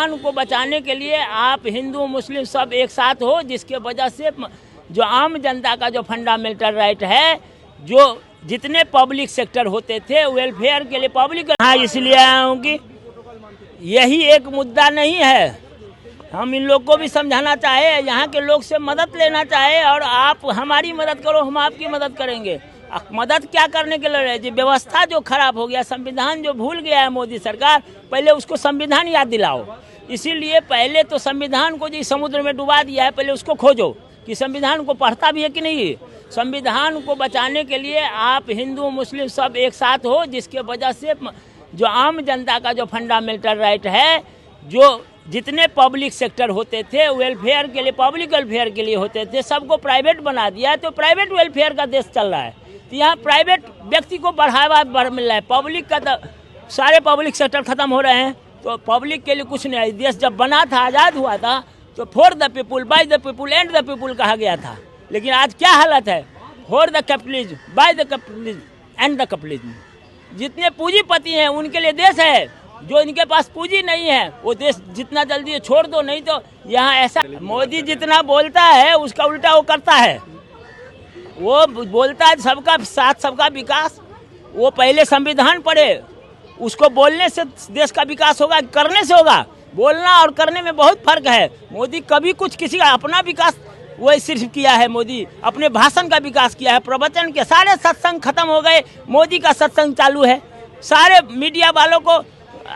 संविधान को बचाने के लिए आप हिंदू मुस्लिम सब एक साथ हो, जिसके वजह से जो आम जनता का जो फंडामेंटल राइट है, जो जितने पब्लिक सेक्टर होते थे वेलफेयर के लिए पब्लिक, हाँ इसलिए आया हूँ कि यही एक मुद्दा नहीं है। हम इन लोग को भी समझाना चाहे, यहाँ के लोग से मदद लेना चाहे, और आप हमारी मदद करो, हम आपकी मदद करेंगे। मदद क्या करने के लिए? जो व्यवस्था जो खराब हो गया, संविधान जो भूल गया है मोदी सरकार, पहले उसको संविधान याद दिलाओ। इसीलिए पहले तो संविधान को जो समुद्र में डुबा दिया है, पहले उसको खोजो कि संविधान को पढ़ता भी है कि नहीं। संविधान को बचाने के लिए आप हिंदू मुस्लिम सब एक साथ हो, जिसके वजह से जो आम जनता का जो फंडामेंटल राइट है, जो जितने पब्लिक सेक्टर होते थे वेलफेयर के लिए, पब्लिक वेलफेयर के लिए होते थे, सबको प्राइवेट बना दिया है। तो प्राइवेट वेलफेयर का देश चल रहा है, तो यहाँ प्राइवेट व्यक्ति को बढ़ावा मिल रहा है। पब्लिक का तो सारे पब्लिक सेक्टर खत्म हो रहे हैं, तो पब्लिक के लिए कुछ नहीं है। देश जब बना था, आज़ाद हुआ था, तो for the people, by the people, and the people कहा गया था। लेकिन आज क्या हालत है? For the capitalism, by the capitalism, and the capitalism. जितने पूंजीपति हैं उनके लिए देश है, जो इनके पास पूंजी नहीं है वो देश जितना जल्दी छोड़ दो, नहीं तो यहाँ ऐसा। मोदी जितना बोलता है उसका उल्टा वो करता है। वो बोलता है सबका साथ सबका विकास, वो पहले संविधान पढ़े, उसको बोलने से देश का विकास होगा, करने से होगा। बोलना और करने में बहुत फर्क है। मोदी कभी कुछ किसी का अपना विकास वही सिर्फ किया है, मोदी अपने भाषण का विकास किया है, प्रवचन के। सारे सत्संग खत्म हो गए, मोदी का सत्संग चालू है। सारे मीडिया वालों को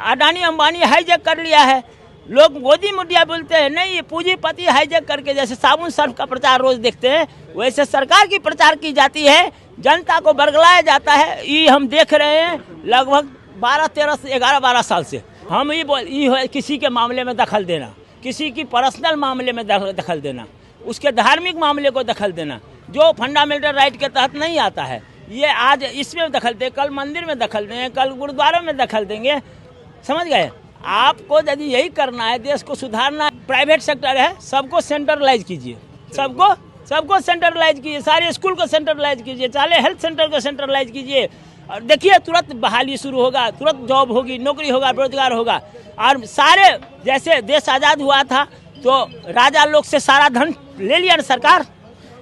अडानी अंबानी हाईजैक कर लिया है। लोग मोदी मीडिया बोलते हैं, नहीं ये पूंजीपति हाईजैक करके, जैसे साबुन सर्फ का प्रचार रोज देखते हैं, वैसे सरकार की प्रचार की जाती है, जनता को बरगलाया जाता है। ये हम देख रहे हैं लगभग 11-12 साल से। हम ये किसी के मामले में दखल देना, किसी की पर्सनल मामले में दखल देना, उसके धार्मिक मामले को दखल देना, जो फंडामेंटल राइट के तहत नहीं आता है, ये आज इसमें दखल दे, कल मंदिर में दखल देंगे, कल गुरुद्वारों में दखल देंगे। समझ गए? आपको यदि यही करना है, देश को सुधारना है, प्राइवेट सेक्टर है, सबको सेंट्रलाइज कीजिए, सबको सेंट्रलाइज कीजिए, सारे स्कूल को सेंट्रलाइज कीजिए, सारे हेल्थ सेंटर को सेंट्रलाइज कीजिए, और देखिए तुरंत बहाली शुरू होगा, तुरंत जॉब होगी, नौकरी होगा, रोजगार होगा। और सारे जैसे देश आज़ाद हुआ था तो राजा लोग से सारा धन ले लिया ना सरकार,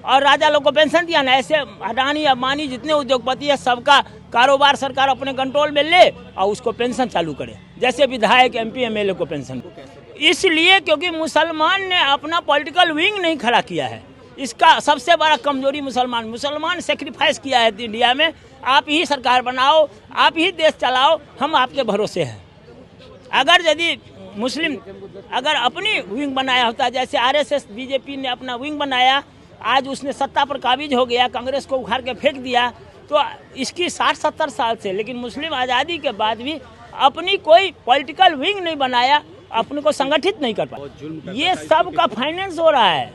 और राजा लोग को पेंशन दिया ना। ऐसे अडानी अंबानी जितने उद्योगपति है, सबका कारोबार सरकार अपने कंट्रोल में ले और उसको पेंशन चालू करे, जैसे विधायक MP MLA को पेंशन। इसलिए क्योंकि मुसलमान ने अपना पॉलिटिकल विंग नहीं खड़ा किया है। इसका सबसे बड़ा कमजोरी मुसलमान सेक्रीफाइस किया है इंडिया में। आप ही सरकार बनाओ, आप ही देश चलाओ, हम आपके भरोसे हैं। अगर यदि मुस्लिम अगर अपनी विंग बनाया होता, जैसे RSS BJP ने अपना विंग बनाया, आज उसने सत्ता पर काबिज हो गया, कांग्रेस को उखाड़ के फेंक दिया, तो इसकी 60-70 साल से, लेकिन मुस्लिम आज़ादी के बाद भी अपनी कोई पॉलिटिकल विंग नहीं बनाया, अपने को संगठित नहीं कर पाया। ये सब का फाइनेंस हो रहा है।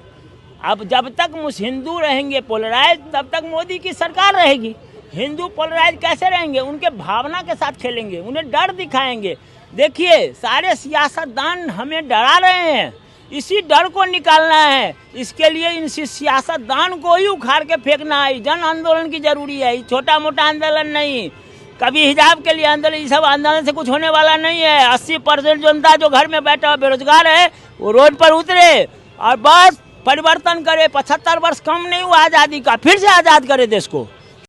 अब जब तक हिंदू रहेंगे पोलराइज, तब तक मोदी की सरकार रहेगी। हिंदू पोलराइज कैसे रहेंगे? उनके भावना के साथ खेलेंगे, उन्हें डर दिखाएंगे। देखिए सारे सियासतदान हमें डरा रहे हैं, इसी डर को निकालना है। इसके लिए इन सियासतदान को ही उखाड़ के फेंकना है। जन आंदोलन की जरूरी है, छोटा मोटा आंदोलन नहीं। कभी हिजाब के लिए आंदोलन, ये सब आंदोलन से कुछ होने वाला नहीं है। 80% जनता जो घर में बैठा बेरोजगार है, वो रोड पर उतरे और बस परिवर्तन करे। 75 वर्ष कम नहीं हुआ आज़ादी का, फिर से आज़ाद करे देश को।